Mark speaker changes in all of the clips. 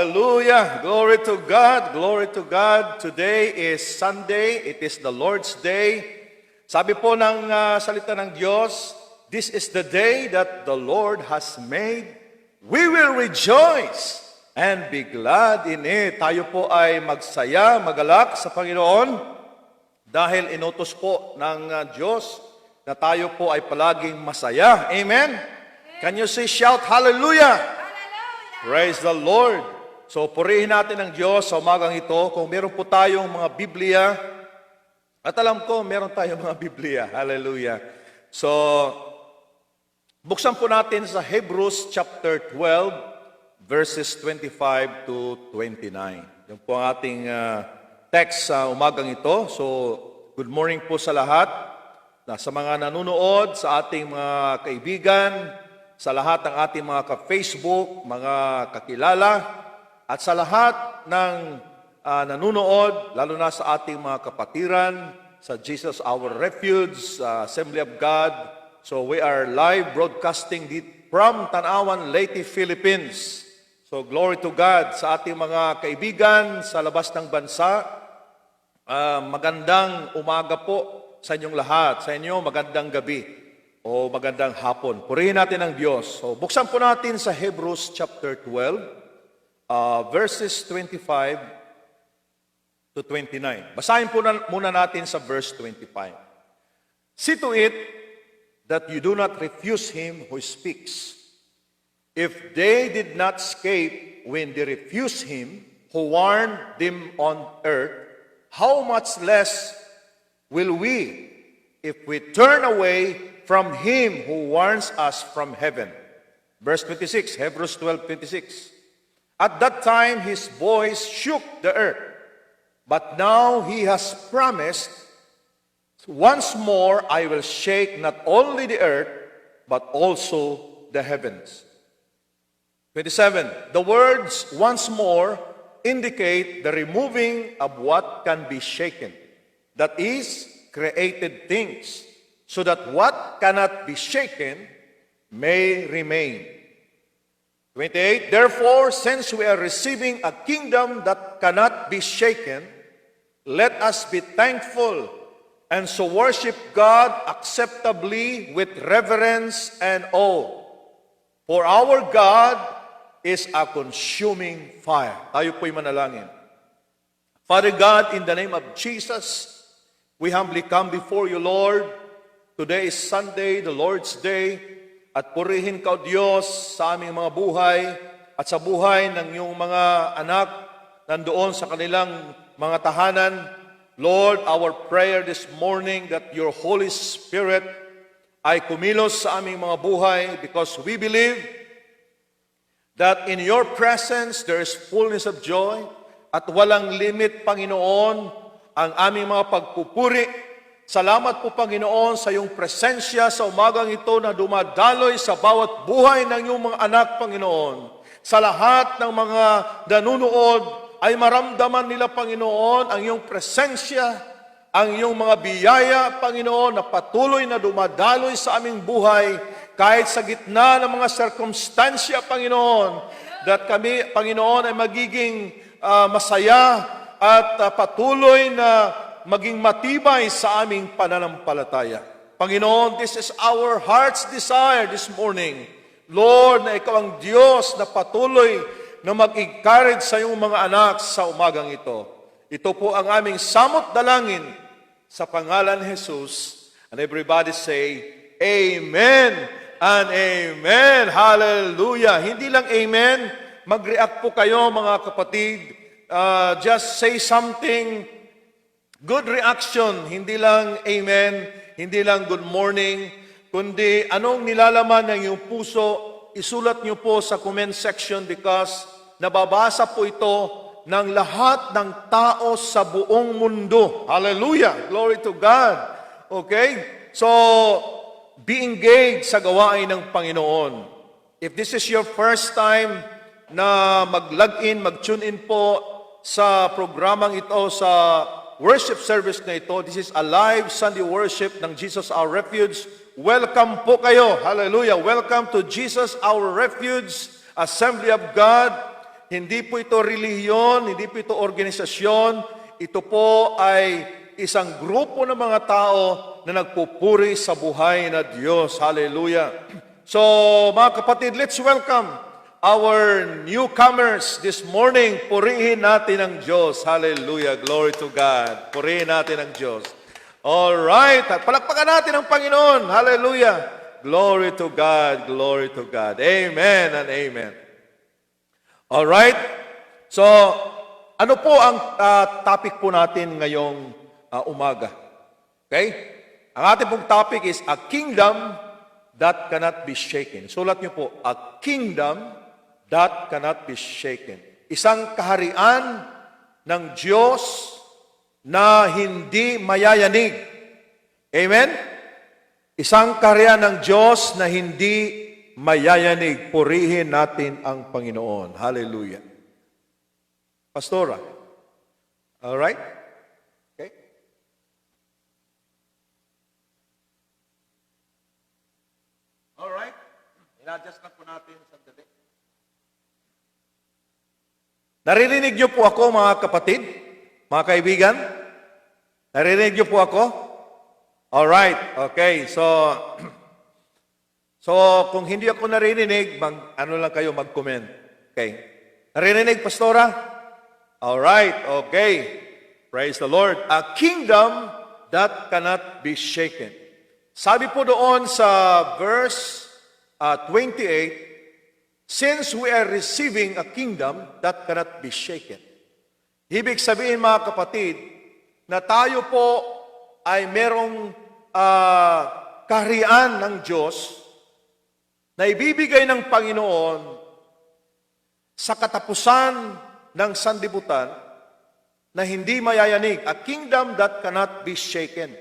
Speaker 1: Hallelujah. Glory to God. Glory to God. Today is Sunday. It is the Lord's Day. Sabi po ng salita ng Diyos, this is the day that the Lord has made. We will rejoice and be glad in it. Tayo po ay magsaya, magalak sa Panginoon dahil inutos po ng Diyos na tayo po ay palaging masaya. Amen? Can you say shout hallelujah? Praise the Lord. So, purihin natin ang Diyos sa umagang ito. Kung meron po tayong mga Biblia, at alam ko, meron tayong mga Biblia. Hallelujah. So, buksan po natin sa Hebrews chapter 12, verses 25 to 29. Yan po ang ating text sa umagang ito. So, good morning po sa lahat. Sa mga nanonood, sa ating mga kaibigan, sa lahat ng ating mga ka-Facebook, mga kakilala, at sa lahat ng nanonood, lalo na sa ating mga kapatiran, sa Jesus Our Refuge, Assembly of God. So we are live broadcasting from Tanawan, Leyte, Philippines. So glory to God sa ating mga kaibigan sa labas ng bansa. Magandang umaga po sa inyong lahat. Sa inyo, magandang gabi o magandang hapon. Purihin natin ang Diyos. So, buksan po natin sa Hebrews chapter 12, verses 25 to 29. Basahin po muna natin sa verse 25. See to it that you do not refuse him who speaks. If they did not escape when they refused him who warned them on earth, how much less will we if we turn away from him who warns us from heaven? Verse 26, Hebrews 12:26. At that time his voice shook the earth, but now he has promised, once more I will shake not only the earth, but also the heavens. 27, the words once more indicate the removing of what can be shaken, that is, created things, so that what cannot be shaken may remain. 28, therefore, since we are receiving a kingdom that cannot be shaken, let us be thankful and so worship God acceptably with reverence and awe. For our God is a consuming fire. Tayo po'y manalangin. Father God, in the name of Jesus, we humbly come before you, Lord. Today is Sunday, the Lord's Day, at purihin ka, Diyos, sa aming mga buhay at sa buhay ng iyong mga anak nandoon sa kanilang mga tahanan. Lord, our prayer this morning that your Holy Spirit ay kumilos sa aming mga buhay because we believe that in your presence there is fullness of joy at walang limit, Panginoon, ang aming mga pagpupuri. Salamat po, Panginoon, sa iyong presensya sa umagang ito na dumadaloy sa bawat buhay ng iyong mga anak, Panginoon. Sa lahat ng mga nanunood ay maramdaman nila, Panginoon, ang iyong presensya, ang iyong mga biyaya, Panginoon, na patuloy na dumadaloy sa aming buhay kahit sa gitna ng mga sirkumstansya, Panginoon, that kami, Panginoon, ay magiging masaya at patuloy na maging matibay sa aming pananampalataya. Panginoon, this is our heart's desire this morning. Lord, na ikaw ang Diyos na patuloy na mag-encourage sa iyong mga anak sa umagang ito. Ito po ang aming samot dalangin sa pangalan ni Jesus. And everybody say, Amen and Amen. Hallelujah. Hindi lang Amen, mag-react po kayo mga kapatid. Just say something. Good reaction, hindi lang amen, hindi lang good morning, kundi anong nilalaman ng iyong puso, isulat niyo po sa comment section because nababasa po ito ng lahat ng tao sa buong mundo. Hallelujah! Glory to God! Okay? So, be engaged sa gawain ng Panginoon. If this is your first time na mag-log in, mag-tune in po sa programang ito, sa worship service na ito. This is a live Sunday worship ng Jesus Our Refuge. Welcome po kayo. Hallelujah. Welcome to Jesus Our Refuge, Assembly of God. hindi po ito relihiyon, hindi po ito organisasyon. Ito po ay isang grupo ng mga tao na nagpupuri sa buhay na Diyos. Hallelujah. So, mga kapatid, let's welcome our newcomers this morning. Purihin natin ang Diyos. Hallelujah. Glory to God. Purihin natin ang Diyos. All right. At palakpakan natin ang Panginoon. Hallelujah. Glory to God. Glory to God. Amen and amen. All right. So, ano po ang topic po natin ngayong umaga? Okay? Ang ating pong topic is a kingdom that cannot be shaken. Sulat niyo po, a kingdom that cannot be shaken. Isang kaharian ng Diyos na hindi mayayanig. Amen? Isang kaharian ng Diyos na hindi mayayanig. Purihin natin ang Panginoon. Hallelujah. Pastora. All right? Okay? All right? I-adjust lang po natin sandali. Naririnig niyo po ako, mga kapatid, mga kaibigan? Naririnig niyo po ako? All right. Okay. So kung hindi ako naririnig, ano lang kayo, mag-comment. Okay. Naririnig, Pastora? All right. Okay. Praise the Lord. A kingdom that cannot be shaken. Sabi po doon sa verse 28, since we are receiving a kingdom that cannot be shaken. Ibig sabihin, mga kapatid, na tayo po ay merong kaharian ng Diyos na ibibigay ng Panginoon sa katapusan ng sanlibutan na hindi mayayanig. A kingdom that cannot be shaken.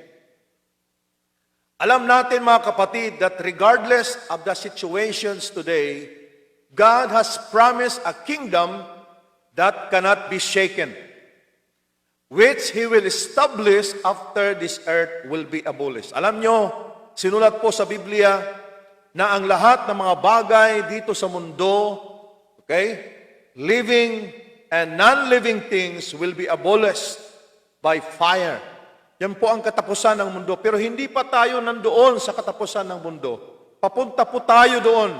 Speaker 1: Alam natin, mga kapatid, that regardless of the situations today, God has promised a kingdom that cannot be shaken, which He will establish after this earth will be abolished. Alam nyo, sinulat po sa Biblia na ang lahat ng mga bagay dito sa mundo, okay, living and non-living things will be abolished by fire. Yan po ang katapusan ng mundo. Pero hindi pa tayo nandoon sa katapusan ng mundo. Papunta po tayo doon.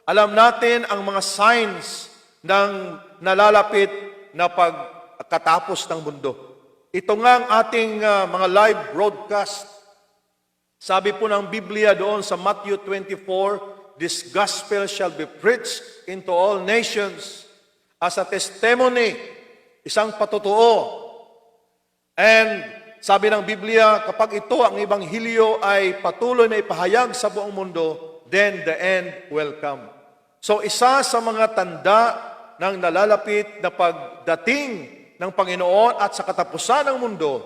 Speaker 1: Alam natin ang mga signs ng nalalapit na pagkatapos ng mundo. Ito nga ang ating mga live broadcast. Sabi po ng Biblia doon sa Matthew 24, this gospel shall be preached into all nations as a testimony, isang patutuo. And sabi ng Biblia, kapag ito ang Ebanghelyo ay patuloy na ipahayag sa buong mundo, then the end will come. So isa sa mga tanda ng nalalapit na pagdating ng Panginoon at sa katapusan ng mundo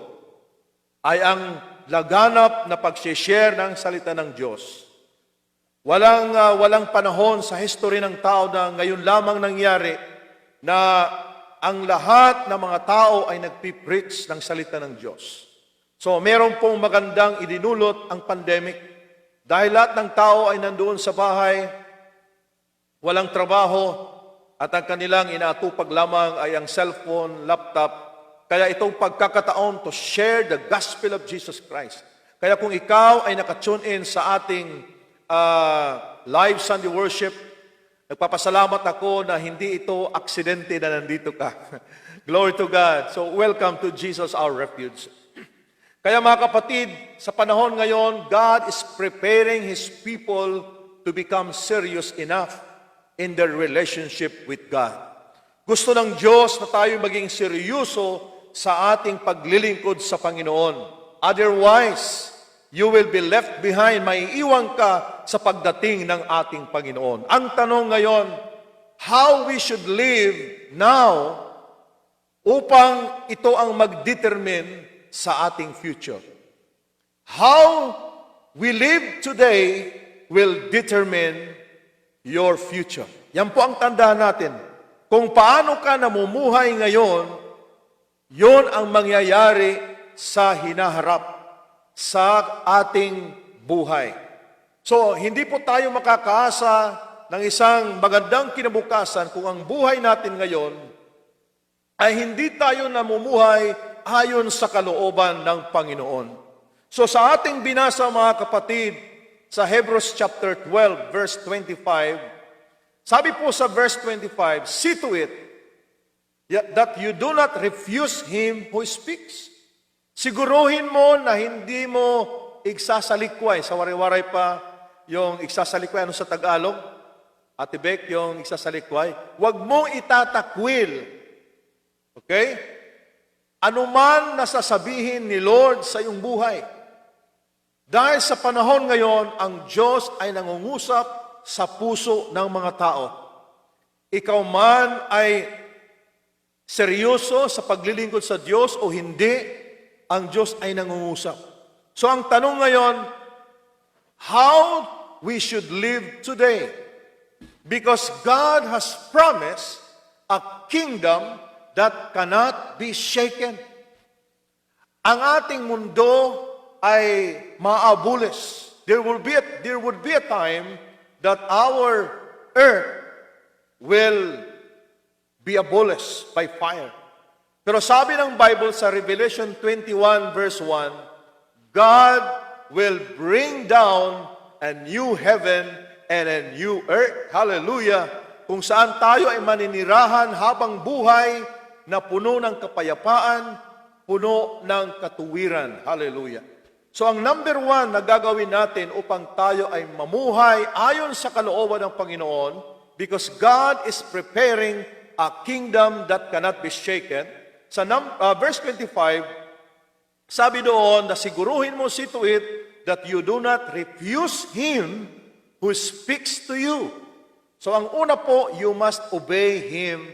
Speaker 1: ay ang laganap na pag-share ng salita ng Diyos. Walang panahon sa history ng tao na ngayon lamang nangyari na ang lahat ng mga tao ay nagpipreach ng salita ng Diyos. So, meron pong magandang idinulot ang pandemic dahil lahat ng tao ay nandoon sa bahay, walang trabaho, at ang kanilang inaatupag lamang ay ang cellphone, laptop. Kaya itong pagkakataon to share the gospel of Jesus Christ. Kaya kung ikaw ay nakatune in sa ating live Sunday worship, nagpapasalamat ako na hindi ito aksidente na nandito ka. Glory to God. So welcome to Jesus our refuge. Kaya mga kapatid, sa panahon ngayon, God is preparing His people to become serious enough in their relationship with God. Gusto ng Diyos na tayo maging seryoso sa ating paglilingkod sa Panginoon. Otherwise, you will be left behind, maiiwan ka sa pagdating ng ating Panginoon. Ang tanong ngayon, how we should live now upang ito ang mag-determine sa ating future. How we live today will determine your future. Yan po ang tandaan natin. Kung paano ka namumuhay ngayon, yon ang mangyayari sa hinaharap sa ating buhay. So, hindi po tayo makakaasa ng isang magandang kinabukasan kung ang buhay natin ngayon ay hindi tayo namumuhay ayon sa kalooban ng Panginoon. So sa ating binasa mga kapatid, sa Hebrews chapter 12 verse 25, sabi po sa verse 25, see to it that you do not refuse him who speaks. Siguruhin mo na hindi mo igsasalikway. Sa wari-waray pa yung igsasalikway. Ano sa Tagalog? Ate Beck, yung igsasalikway. Huwag mong itatakwil. Okay? Ano man nasasabihin ni Lord sa iyong buhay. Dahil sa panahon ngayon, ang Diyos ay nangungusap sa puso ng mga tao. Ikaw man ay seryoso sa paglilingkod sa Diyos o hindi, ang Diyos ay nangungusap. So ang tanong ngayon, how we should live today? Because God has promised a kingdom that cannot be shaken. Ang ating mundo ay maabulis. There would be a time that our earth will be abolished by fire. Pero sabi ng Bible sa Revelation 21 verse 1, God will bring down a new heaven and a new earth. Hallelujah! Kung saan tayo ay maninirahan habang buhay na puno ng kapayapaan, puno ng katuwiran. Hallelujah! So ang number one na gagawin natin upang tayo ay mamuhay ayon sa kalooban ng Panginoon, because God is preparing a kingdom that cannot be shaken. Sa verse 25, sabi doon na siguruhin mo, see to it that you do not refuse Him who speaks to you. So ang una po, you must obey Him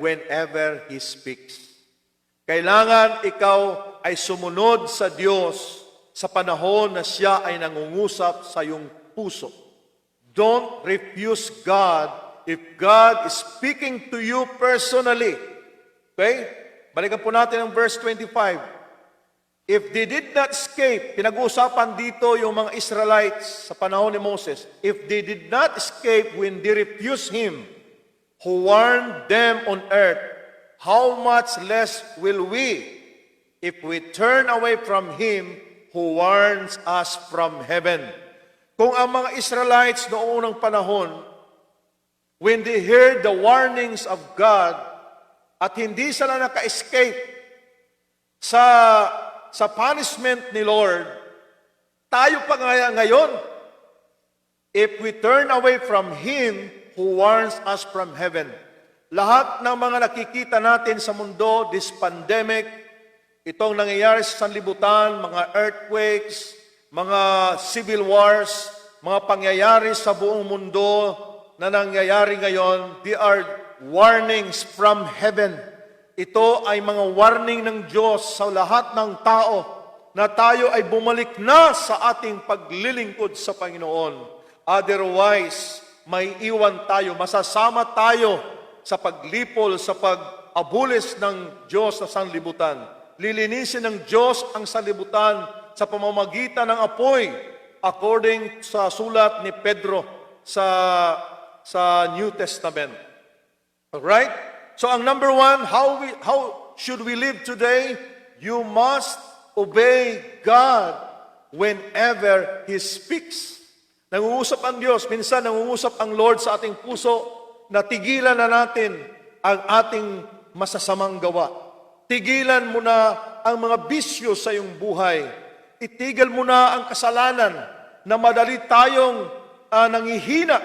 Speaker 1: whenever He speaks. Kailangan ikaw ay sumunod sa Diyos sa panahon na Siya ay nangungusap sa iyong puso. Don't refuse God if God is speaking to you personally. Okay? Balikan po natin ang verse 25. If they did not escape, pinag-uusapan dito yung mga Israelites sa panahon ni Moses. If they did not escape when they refused Him, who warned them on earth, how much less will we, if we turn away from Him who warns us from heaven? Kung ang mga Israelites noong unang panahon, when they heard the warnings of God, at hindi sila naka-escape sa punishment ni Lord, tayo pa ngayon, if we turn away from Him who warns us from heaven. Lahat ng mga nakikita natin sa mundo, this pandemic, itong nangyayari sa sanlibutan, mga earthquakes, mga civil wars, mga pangyayari sa buong mundo na nangyayari ngayon, they are warnings from heaven. Ito ay mga warning ng Diyos sa lahat ng tao na tayo ay bumalik na sa ating paglilingkod sa Panginoon. Otherwise, may iwan tayo, masasama tayo sa paglipol, sa pag-abulis ng Diyos sa sanlibutan. Lilinisin ng Diyos ang sanlibutan sa pamamagitan ng apoy, according sa sulat ni Pedro sa New Testament. Alright? So ang number one, how should we live today? You must obey God whenever He speaks. Nangungusap ang Diyos, minsan nangungusap ang Lord sa ating puso, na tigilan na natin ang ating masasamang gawa. Tigilan mo na ang mga bisyo sa iyong buhay. Itigil mo na ang kasalanan na madali tayong nangihina.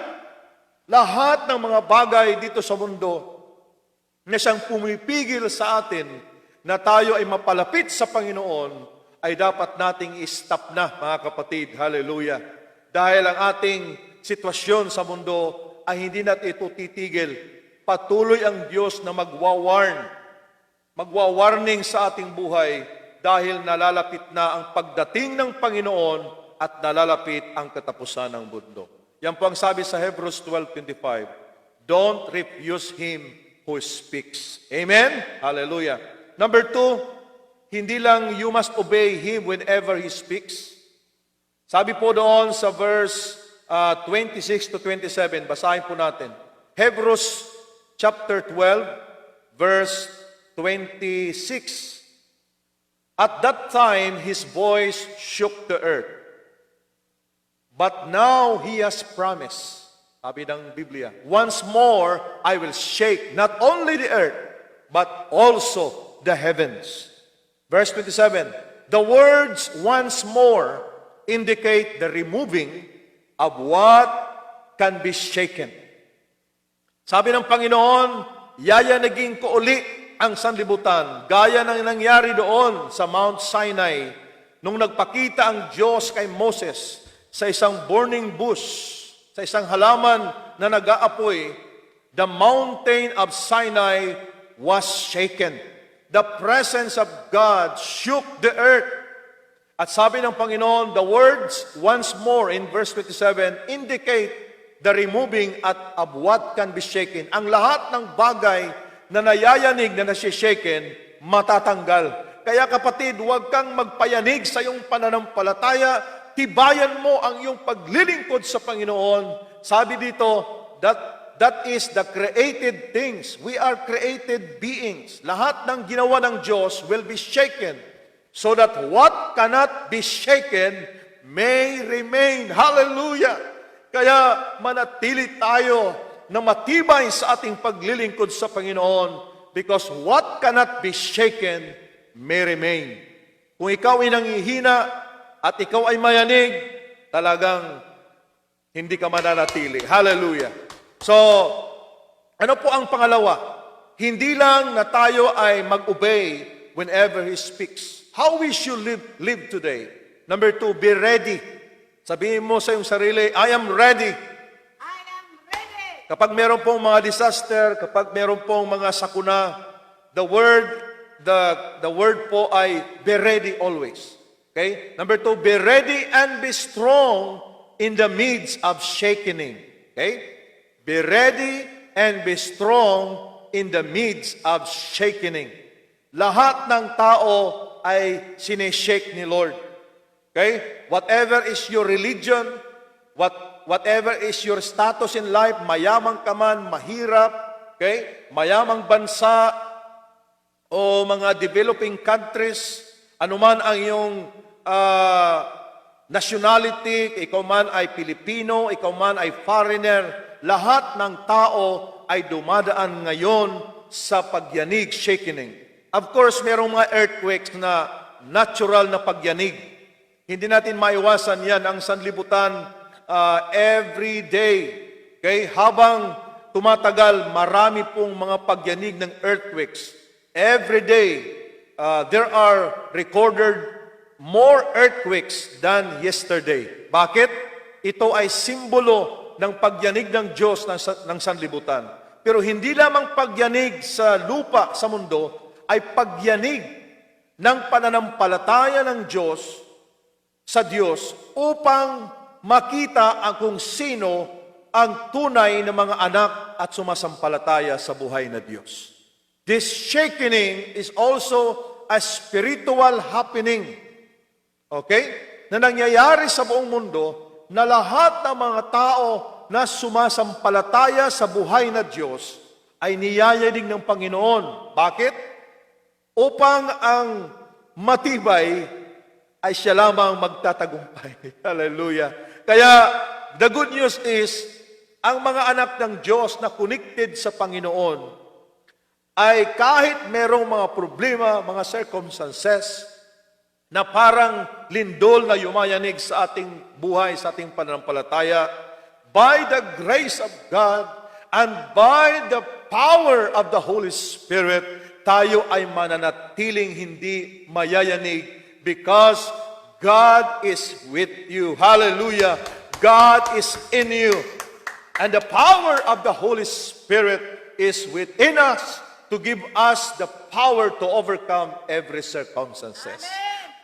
Speaker 1: Lahat ng mga bagay dito sa mundo na siyang pumipigil sa atin na tayo ay mapalapit sa Panginoon, ay dapat nating i-stop na, mga kapatid. Hallelujah. Dahil ang ating sitwasyon sa mundo ay hindi natin ito titigil. Patuloy ang Diyos na magwawarning sa ating buhay dahil nalalapit na ang pagdating ng Panginoon at nalalapit ang katapusan ng mundo. Yan po ang sabi sa Hebrews 12:25. Don't refuse Him who speaks. Amen? Hallelujah. Number 2, hindi lang you must obey Him whenever He speaks. Sabi po doon sa verse 26 to 27. Basahin po natin. Hebrews chapter 12, verse 26. At that time, his voice shook the earth. But now he has promised, sabi ng Biblia, once more I will shake not only the earth, but also the heavens. Verse 27, the words once more indicate the removing of what can be shaken. Sabi ng Panginoon, yayanagin ko uli ang sanlibutan, gaya ng nangyari doon sa Mount Sinai, nung nagpakita ang Diyos kay Moses sa isang burning bush, sa isang halaman na nag-aapoy. The mountain of Sinai was shaken. The presence of God shook the earth. At sabi ng Panginoon, the words once more in verse 27 indicate the removing of what can be shaken. Ang lahat ng bagay na nayayanig na nasishaken, matatanggal. Kaya kapatid, huwag kang magpayanig sa iyong pananampalataya. Tibayan mo ang iyong paglilingkod sa Panginoon. Sabi dito, that is the created things. We are created beings. Lahat ng ginawa ng Diyos will be shaken, so that what cannot be shaken may remain. Hallelujah! Kaya manatili tayo na matibay sa ating paglilingkod sa Panginoon, because what cannot be shaken may remain. Kung ikaw ay nangihina at ikaw ay mayanig, talagang hindi ka mananatili. Hallelujah! So, ano po ang pangalawa? Hindi lang na tayo ay mag-obey whenever He speaks. How we should live today. Number 2, be ready. Sabihin mo sa iyong sarili, I am ready.
Speaker 2: I am ready.
Speaker 1: Kapag meron pong mga disaster, kapag meron pong mga sakuna, the word po ay be ready always. Okay? Number 2, be ready and be strong in the midst of shaking. Okay? Be ready and be strong in the midst of shaking. Lahat ng tao ay sineshake ni Lord. Okay? Whatever is your religion, whatever is your status in life, mayaman ka man, mahirap, okay? Mayamang bansa o mga developing countries, anuman ang iyong nationality, ikaw man ay Pilipino, ikaw man ay foreigner, lahat ng tao ay dumadaan ngayon sa pagyanig, shaking. Of course, merong mga earthquakes na natural na pagyanig. Hindi natin maiwasan yan ang sanlibutan every day. Okay? Habang tumatagal, marami pong mga pagyanig ng earthquakes. Every day, there are recorded more earthquakes than yesterday. Bakit? Ito ay simbolo ng pagyanig ng Diyos ng sanlibutan. Pero hindi lamang pagyanig sa lupa, sa mundo, ay pagyanig ng pananampalataya ng Diyos sa Diyos upang makita ang kung sino ang tunay na mga anak at sumasampalataya sa buhay na Diyos. This shaking is also a spiritual happening. Okay? Na nangyayari sa buong mundo na lahat ng mga tao na sumasampalataya sa buhay na Diyos ay niyayanig ng Panginoon. Bakit? Upang ang matibay ay siya lamang magtatagumpay. Hallelujah. Kaya, the good news is, ang mga anak ng Diyos na connected sa Panginoon ay kahit merong mga problema, mga circumstances, na parang lindol na yumayanig sa ating buhay, sa ating pananampalataya, by the grace of God and by the power of the Holy Spirit, tayo ay mananatiling hindi mayayanig because God is with you. Hallelujah! God is in you. And the power of the Holy Spirit is within us to give us the power to overcome every circumstances.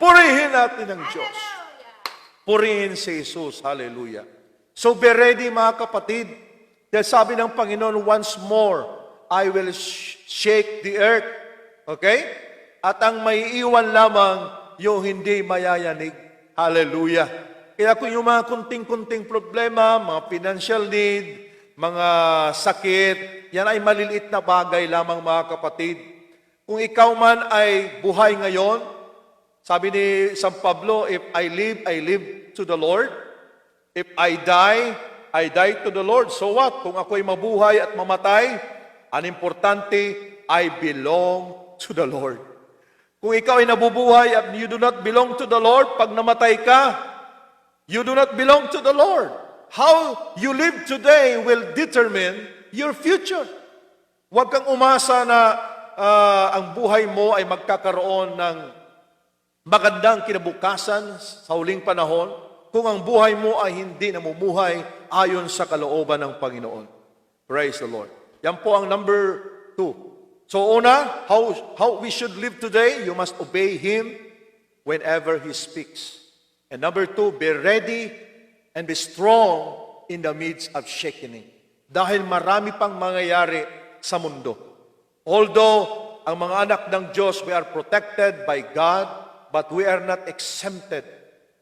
Speaker 1: Purihin natin ang Diyos. Purihin si Jesus. Hallelujah. So be ready mga kapatid. Dahil sabi ng Panginoon, once more, I will shake the earth. Okay? At ang maiiwan lamang yung hindi mayayanig. Hallelujah. Kaya kung yung mga kunting-kunting problema, mga financial need, mga sakit, yan ay maliliit na bagay lamang mga kapatid. Kung ikaw man ay buhay ngayon, sabi ni San Pablo, if I live to the Lord. If I die to the Lord. So what? Kung ako'y mabuhay at mamatay, ang importante, I belong to the Lord. Kung ikaw ay nabubuhay at you do not belong to the Lord, pag namatay ka, you do not belong to the Lord. How you live today will determine your future. Huwag kang umasa na ang buhay mo ay magkakaroon ng magandang kinabukasan sa huling panahon kung ang buhay mo ay hindi namumuhay ayon sa kalooban ng Panginoon. Praise the Lord. Yan po ang number 2. So una, how we should live today, you must obey Him whenever He speaks. And number 2, be ready and be strong in the midst of shaking. Dahil marami pang mangyayari sa mundo. Although ang mga anak ng Diyos, we are protected by God, but we are not exempted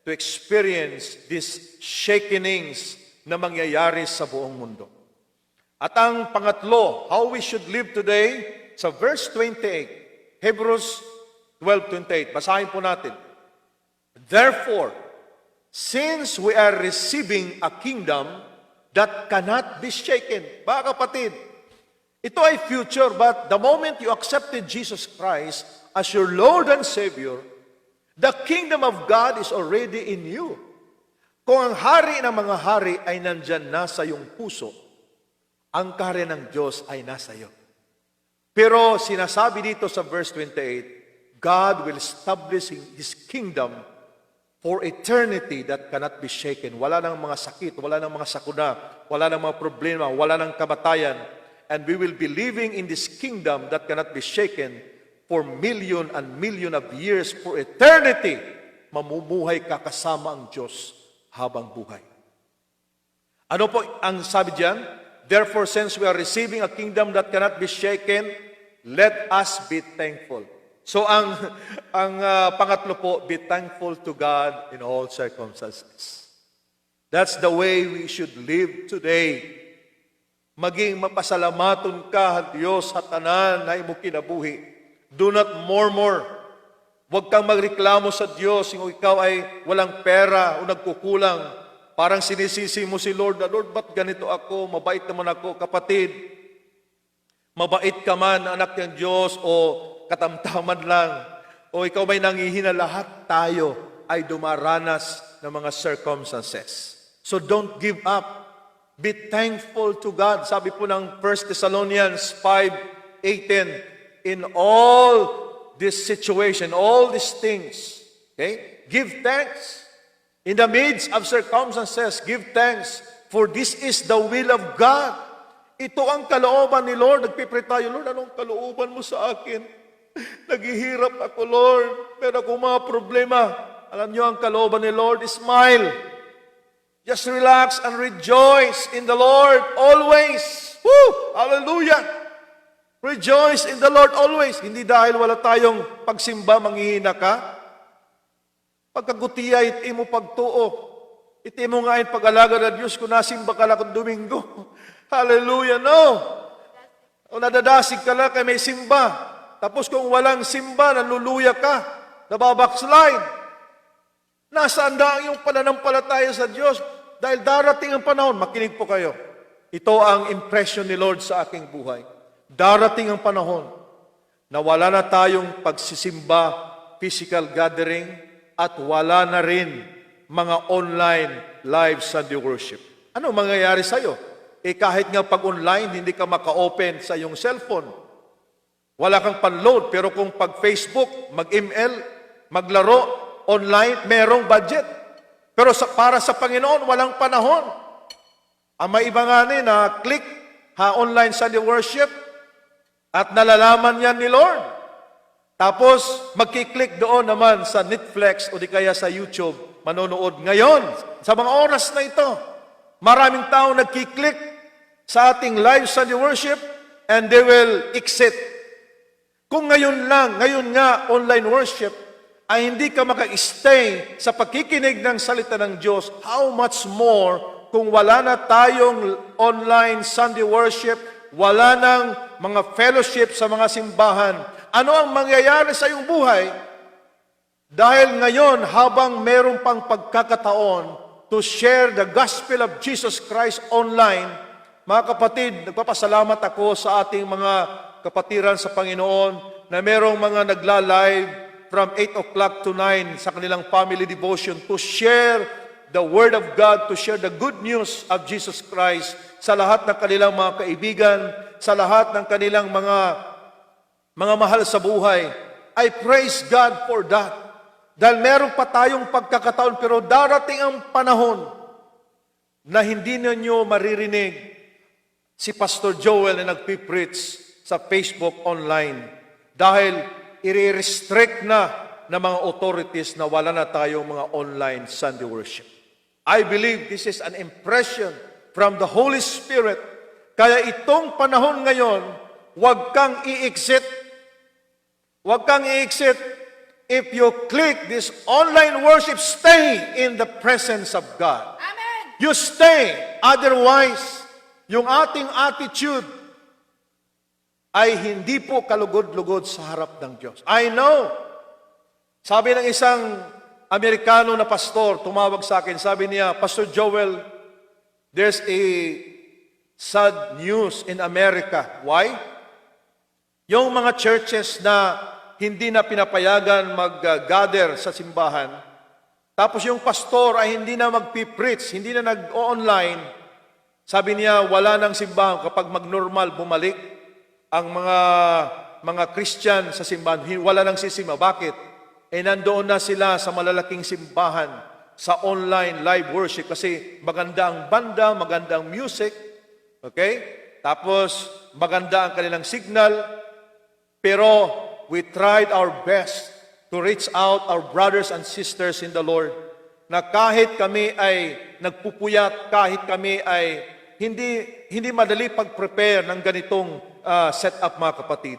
Speaker 1: to experience these shakenings na mangyayari sa buong mundo. At ang pangatlo, how we should live today, sa verse 28, Hebrews 12:28, basahin po natin. Therefore, since we are receiving a kingdom that cannot be shaken. Mga kapatid, ito ay future, but the moment you accepted Jesus Christ as your Lord and Savior, the kingdom of God is already in you. Kung ang hari ng mga hari ay nandyan na sa iyong puso, ang kaharian ng Diyos ay nasa iyo. Pero sinasabi dito sa verse 28, God will establish His kingdom for eternity that cannot be shaken. Wala nang mga sakit, wala nang mga sakuna, wala nang mga problema, wala nang kamatayan. And we will be living in this kingdom that cannot be shaken for million and million of years, for eternity. Mamumuhay ka kasama ang Diyos habang buhay. Ano po ang sabi diyan? Therefore, since we are receiving a kingdom that cannot be shaken, let us be thankful. So ang pangatlo po, be thankful to God in all circumstances. That's the way we should live today. Maging mapasalamaton ka, Diyos, hatanan na imo kinabuhi. Do not murmur. Huwag kang magreklamo sa Diyos kung ikaw ay walang pera o nagkukulang. Parang sinisisi mo si Lord, Lord, ba't ganito ako? Mabait naman ako, kapatid. Mabait ka man, anak ng Diyos, o katamtaman lang. O ikaw may nangihina, lahat tayo ay dumaranas ng mga circumstances. So don't give up. Be thankful to God. Sabi po ng 1 Thessalonians 5:18, in all this situation, all these things, okay, give thanks. In the midst of circumstances, give thanks, for this is the will of God. Ito ang kalooban ni Lord. Nagpipray tayo, Lord, anong kalooban mo sa akin? Naghihirap ako, Lord. Pero kung mga problema, alam niyo ang kalooban ni Lord, smile. Just relax and rejoice in the Lord always. Woo! Hallelujah! Rejoice in the Lord always. Hindi dahil wala tayong pagsimba, manghihina ka. Pagkagutiya, iti mo pagtuo. Iti mo nga yung pag-alaga na Diyos kung nasimba ka lang kung Domingo. Hallelujah, no! O nadadasig ka lang kay may simba. Tapos kung walang simba, naluluya ka, nababackslide. Nasaan ang iyong pananampalataya sa Diyos? Dahil darating ang panahon, makinig po kayo. Ito ang impression ni Lord sa aking buhay. Darating ang panahon na wala na tayong pagsisimba, physical gathering, at wala na rin mga online live Sunday worship. Ano mangyayari sa'yo? Kahit nga pag-online, hindi ka maka-open sa iyong cellphone. Wala kang pan-load. Pero kung pag-Facebook, mag-email, maglaro, online, merong budget. Pero para sa Panginoon, walang panahon. Ang may iba nga na click, online Sunday worship, at nalalaman yan ni Lord. Tapos, magkiklik doon naman sa Netflix o di kaya sa YouTube, manonood. Ngayon, sa mga oras na ito, maraming tao nagkiklik sa ating live Sunday worship and they will exit. Kung ngayon nga online worship ay hindi ka maka-stay sa pakikinig ng salita ng Diyos, how much more kung wala na tayong online Sunday worship, wala nang mga fellowship sa mga simbahan. Ano ang mangyayari sa iyong buhay? Dahil ngayon, habang meron pang pagkakataon to share the gospel of Jesus Christ online, mga kapatid, nagpapasalamat ako sa ating mga kapatiran sa Panginoon na merong mga nagla-live from 8 o'clock to 9 sa kanilang family devotion to share the Word of God, to share the good news of Jesus Christ sa lahat ng kanilang mga kaibigan, sa lahat ng kanilang mga mahal sa buhay. I praise God for that. Dahil meron pa tayong pagkakataon, pero darating ang panahon na hindi ninyo maririnig si Pastor Joel na nagpipreach sa Facebook online. Dahil i-restrict na ng mga authorities na wala na tayong mga online Sunday worship. I believe this is an impression from the Holy Spirit. Kaya itong panahon ngayon, huwag kang i-exit. Huwag kang i-exit. If you click this online worship, stay in the presence of God.
Speaker 2: Amen.
Speaker 1: You stay. Otherwise, yung ating attitude ay hindi po kalugod-lugod sa harap ng Diyos. I know. Sabi ng isang Amerikano na pastor, tumawag sa akin, sabi niya, Pastor Joel, there's a sad news in America. Why? Yung mga churches na hindi na pinapayagan mag-gather sa simbahan, tapos yung pastor ay hindi na magpipreach, hindi na nag-online, sabi niya, wala nang simbahan kapag mag-normal bumalik ang mga Christian sa simbahan, wala nang sisimba. Bakit? Nandoon na sila sa malalaking simbahan, sa online live worship kasi maganda ang banda, maganda ang music, okay? Tapos maganda ang kanilang signal, pero we tried our best to reach out our brothers and sisters in the Lord na kahit kami ay nagpupuyat, kahit kami ay hindi madali pag-prepare ng ganitong setup, mga kapatid.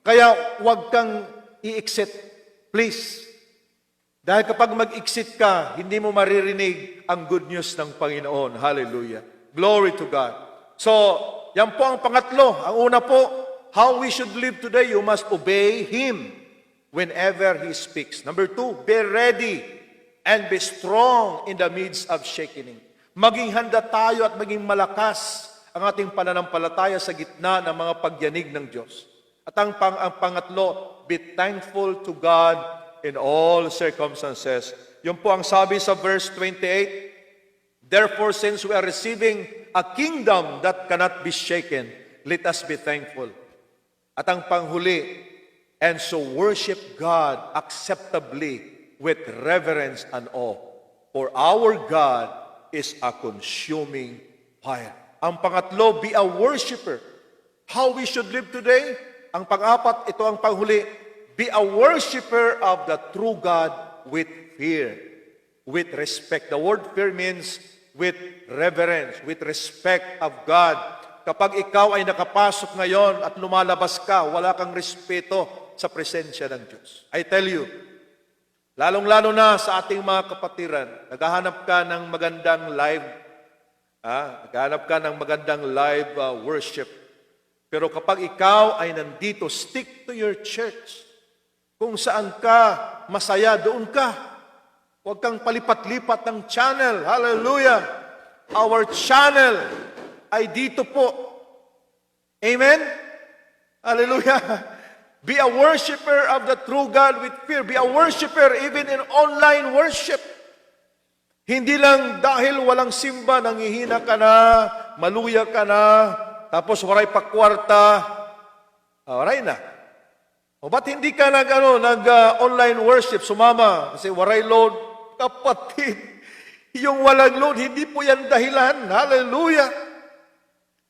Speaker 1: Kaya huwag kang i-exit, please. Dahil kapag mag-exit ka, hindi mo maririnig ang good news ng Panginoon. Hallelujah. Glory to God. So, yan po ang pangatlo. Ang una po, how we should live today, you must obey Him whenever He speaks. Number 2, be ready and be strong in the midst of shaking. Maging handa tayo at maging malakas ang ating pananampalataya sa gitna ng mga pagyanig ng Diyos. At ang pangatlo, be thankful to God in all circumstances. Yun po ang sabi sa verse 28, therefore, since we are receiving a kingdom that cannot be shaken, let us be thankful. At ang panghuli, and so worship God acceptably with reverence and awe. For our God is a consuming fire. Ang pangatlo, be a worshiper. How we should live today? Ang pang-apat, ito ang panghuli, be a worshiper of the true God with fear, with respect. The word fear means with reverence, with respect of God. Kapag ikaw ay nakapasok ngayon at lumalabas ka, wala kang respeto sa presensya ng Diyos. I tell you, lalong-lalo na sa ating mga kapatiran, naghahanap ka ng magandang live, naghahanap ka ng magandang live worship. Pero kapag ikaw ay nandito, stick to your church. Kung saan ka masaya, doon ka. Huwag kang palipat-lipat ng channel. Hallelujah! Our channel ay dito po. Amen? Hallelujah! Be a worshiper of the true God with fear. Be a worshiper even in online worship. Hindi lang dahil walang simba, nangihina ka na, maluya ka na, tapos waray pakwarta, waray na. O ba't hindi ka nag-online worship, sumama? Kasi waray load. Kapatid, yung walang load, hindi po yan dahilan. Hallelujah!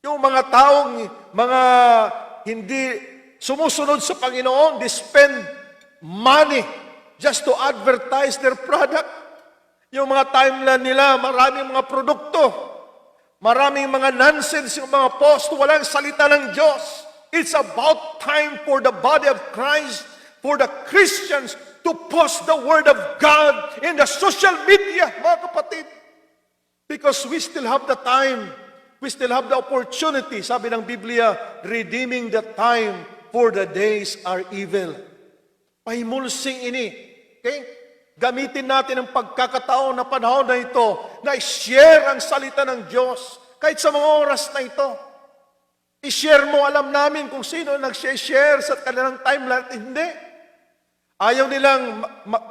Speaker 1: Yung mga taong, mga hindi sumusunod sa Panginoon, they spend money just to advertise their product. Yung mga timeline nila, maraming mga produkto, maraming mga nonsense, yung mga post, walang salita ng Diyos. It's about time for the body of Christ, for the Christians to post the Word of God in the social media, mga kapatid. Because we still have the time. We still have the opportunity. Sabi ng Biblia, redeeming the time for the days are evil. Pahimulsing ini. Okay? Gamitin natin ang pagkakataon na panahon na ito na i-share ang salita ng Diyos kahit sa mga oras na ito. I-share mo, alam namin kung sino nag-share sa kanilang timeline. Hindi. Ayaw nilang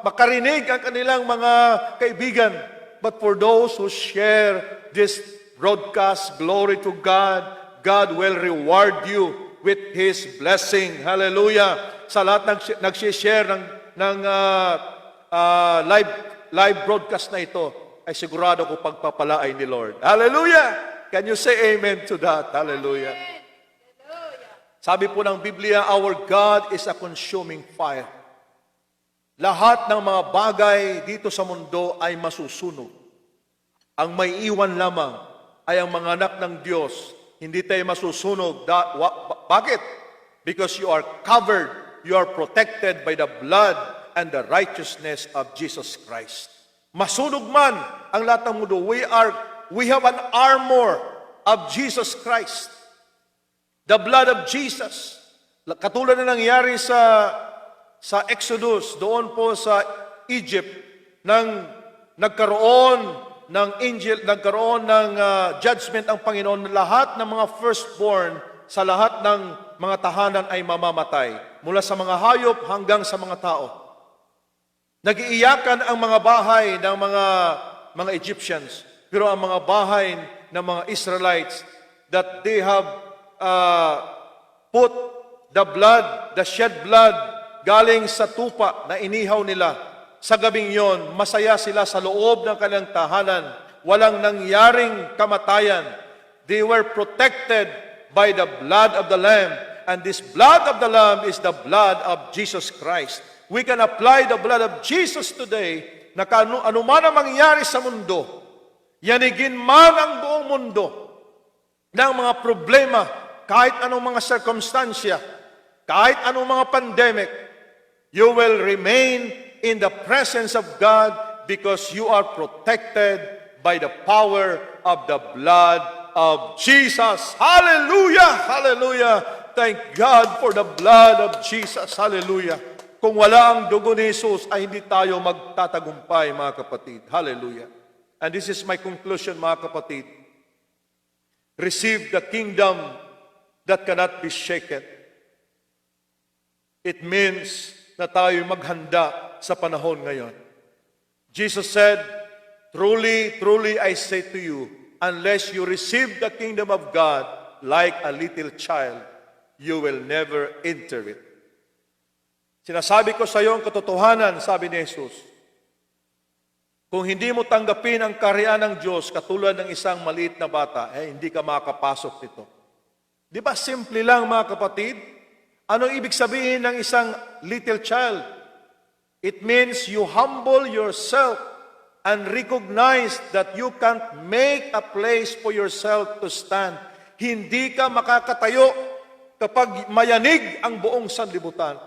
Speaker 1: makarinig ang kanilang mga kaibigan. But for those who share this broadcast, glory to God, God will reward you with His blessing. Hallelujah. Sa lahat ng nag-share ng live broadcast na ito, ay sigurado ko pagpapalain ni Lord. Hallelujah! Can you say amen to that? Hallelujah. Sabi po ng Biblia, our God is a consuming fire. Lahat ng mga bagay dito sa mundo ay masusunog. Ang may iwan lamang ay ang mga anak ng Diyos. Hindi tayo masusunog. Bakit? Because you are covered, you are protected by the blood and the righteousness of Jesus Christ. Masunog man ang lahat ng mundo. We have an armor of Jesus Christ. The blood of Jesus. Katulad na nangyari sa Exodus, doon po sa Egypt, nang nagkaroon ng judgment ang Panginoon, lahat ng mga firstborn sa lahat ng mga tahanan ay mamamatay, mula sa mga hayop hanggang sa mga tao. Nag-iiyakan ang mga bahay ng mga Egyptians, pero ang mga bahay ng mga Israelites, that they have put the blood, the shed blood, galing sa tupa na inihaw nila. Sa gabing yon, masaya sila sa loob ng kanilang tahanan. Walang nangyaring kamatayan. They were protected by the blood of the Lamb. And this blood of the Lamb is the blood of Jesus Christ. We can apply the blood of Jesus today na anuman ang mangyari sa mundo, yanigin man ang buong mundo ng mga problema, kahit anong mga circumstansya, kahit anong mga pandemic, you will remain in the presence of God because you are protected by the power of the blood of Jesus. Hallelujah! Hallelujah! Thank God for the blood of Jesus. Hallelujah! Kung wala ang dugo ni Jesus, ay hindi tayo magtatagumpay, mga kapatid. Hallelujah! And this is my conclusion, mga kapatid. Receive the kingdom that cannot be shaken. It means na tayo maghanda sa panahon ngayon. Jesus said, truly, truly I say to you, unless you receive the kingdom of God like a little child, you will never enter it. Sinasabi ko sa iyo ang katotohanan, sabi ni Jesus, kung hindi mo tanggapin ang kaharian ng Diyos katulad ng isang maliit na bata, hindi ka makakapasok nito. Di ba simple lang, mga kapatid? Anong ibig sabihin ng isang little child? It means you humble yourself and recognize that you can't make a place for yourself to stand. Hindi ka makakatayo kapag mayanig ang buong sanlibutan.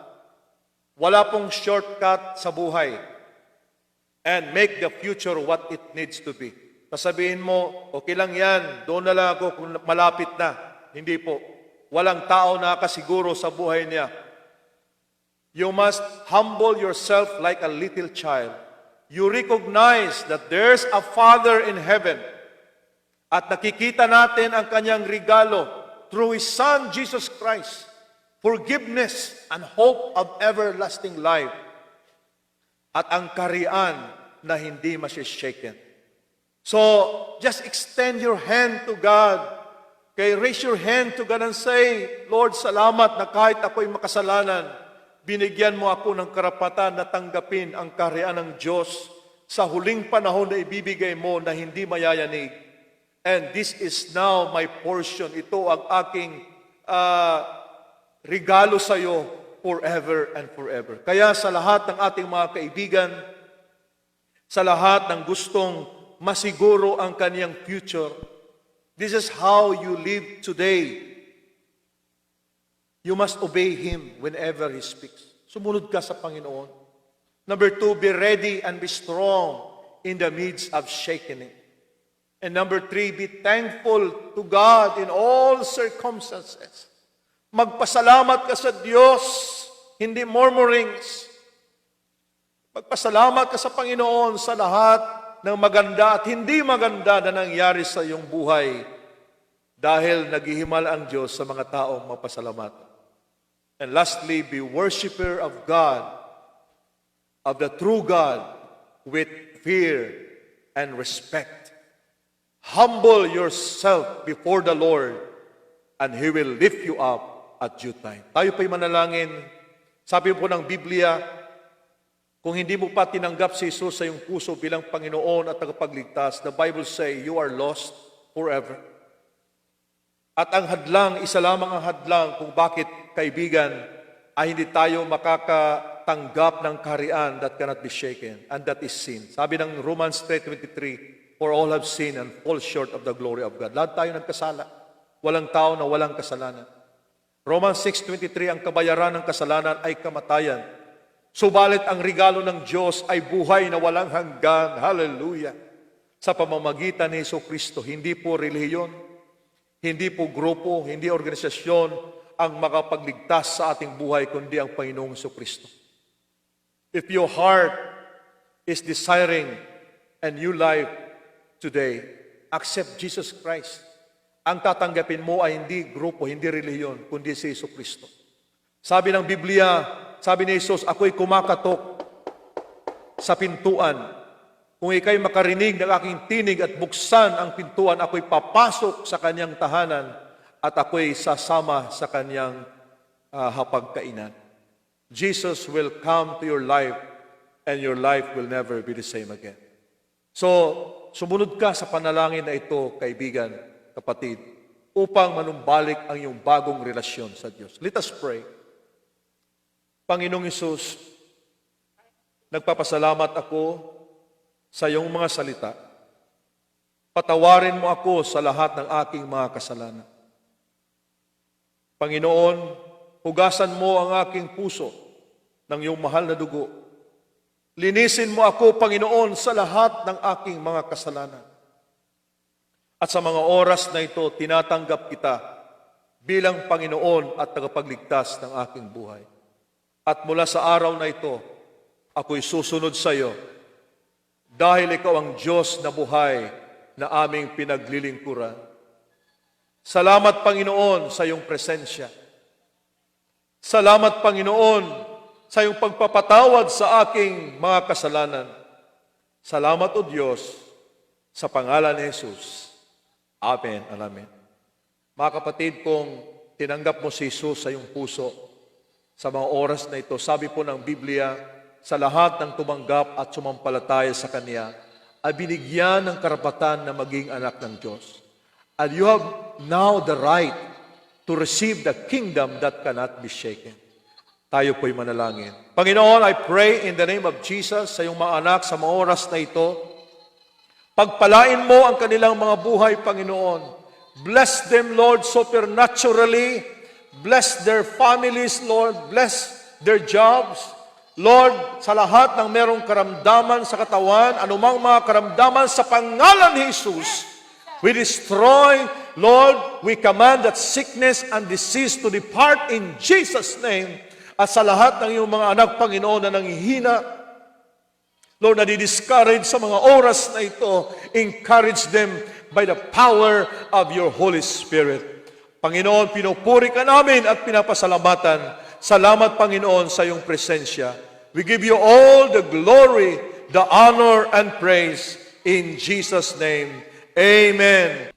Speaker 1: Wala pong shortcut sa buhay. And make the future what it needs to be. Sasabihin mo, okay lang yan, doon na lang ako kung malapit na. Hindi po. Walang tao na nakasiguro sa buhay niya. You must humble yourself like a little child. You recognize that there's a Father in heaven. At nakikita natin ang kanyang regalo through His Son, Jesus Christ. Forgiveness and hope of everlasting life. At ang kaharian na hindi masishaken. So, just extend your hand to God. Okay, raise your hand to God and say, Lord, salamat na kahit ako'y makasalanan, binigyan mo ako ng karapatan na tanggapin ang kaharian ng Diyos sa huling panahon na ibibigay mo na hindi mayayanig. And this is now my portion. Ito ang aking regalo sa iyo forever and forever. Kaya sa lahat ng ating mga kaibigan, sa lahat ng gustong masiguro ang kaniyang future, this is how you live today. You must obey Him whenever He speaks. Sumunod ka sa Panginoon. Number 2, be ready and be strong in the midst of shaking. And number 3, be thankful to God in all circumstances. Magpasalamat ka sa Diyos, hindi murmurings. Magpasalamat ka sa Panginoon sa lahat ng maganda at hindi maganda na nangyari sa iyong buhay dahil naghihimal ang Diyos sa mga taong mapasalamat. And lastly, be worshiper of God, of the true God, with fear and respect. Humble yourself before the Lord, and He will lift you up at due time. Tayo pa'y manalangin. Sabi po ng Biblia, kung hindi mo pa tinanggap si Jesus sa iyong puso bilang Panginoon at tagapagligtas, the Bible say, you are lost forever. At ang hadlang, isa lamang ang hadlang kung bakit, kaibigan, ay hindi tayo makakatanggap ng kaharian that cannot be shaken, and that is sin. Sabi ng Romans 3:23, for all have sinned and fall short of the glory of God. Lahat tayo nagkasala. Walang tao na walang kasalanan. Romans 6:23, ang kabayaran ng kasalanan ay kamatayan. Subalit ang regalo ng Diyos ay buhay na walang hanggan. Hallelujah! Sa pamamagitan ni Jesucristo, hindi po relihiyon, hindi po grupo, hindi organisasyon ang makapagligtas sa ating buhay, kundi ang Panginoong Jesucristo. If your heart is desiring a new life today, accept Jesus Christ. Ang tatanggapin mo ay hindi grupo, hindi relihiyon, kundi si Jesucristo. Sabi ng Biblia, sabi ni Jesus, ako'y kumakatok sa pintuan. Kung ika'y makarinig ng aking tinig at buksan ang pintuan, ako'y papasok sa kanyang tahanan at ako'y sasama sa kanyang hapagkainan. Jesus will come to your life and your life will never be the same again. So, sumunod ka sa panalangin na ito, kaibigan, kapatid, upang manumbalik ang iyong bagong relasyon sa Diyos. Let us pray. Panginoong Hesus, nagpapasalamat ako sa iyong mga salita. Patawarin mo ako sa lahat ng aking mga kasalanan. Panginoon, hugasan mo ang aking puso ng iyong mahal na dugo. Linisin mo ako, Panginoon, sa lahat ng aking mga kasalanan. At sa mga oras na ito, tinatanggap kita bilang Panginoon at tagapagligtas ng aking buhay. At mula sa araw na ito, ako'y susunod sa iyo dahil ikaw ang Diyos na buhay na aming pinaglilingkuran. Salamat, Panginoon, sa iyong presensya. Salamat, Panginoon, sa iyong pagpapatawad sa aking mga kasalanan. Salamat, O Diyos, sa pangalan ni Jesus. Amen and amen. Mga kapatid, kung tinanggap mo si Jesus sa iyong puso, sa mga oras na ito, sabi po ng Biblia, sa lahat ng tumanggap at sumampalataya sa Kanya, ay binigyan ng karapatan na maging anak ng Diyos. And you have now the right to receive the kingdom that cannot be shaken. Tayo po'y manalangin. Panginoon, I pray in the name of Jesus sa iyong mga anak sa mga oras na ito. Pagpalain mo ang kanilang mga buhay, Panginoon. Bless them, Lord, supernaturally. Bless their families, Lord. Bless their jobs. Lord, sa lahat ng merong karamdaman sa katawan, anumang mga karamdaman sa pangalan ni Jesus, we destroy, Lord, we command that sickness and disease to depart in Jesus' name. At sa lahat ng iyong mga anak, Panginoon, na nanghihina, Lord, nadi-discourage sa mga oras na ito, encourage them by the power of your Holy Spirit. Panginoon, pinupuri ka namin at pinapasalamatan. Salamat, Panginoon, sa iyong presensya. We give you all the glory, the honor, and praise in Jesus' name. Amen.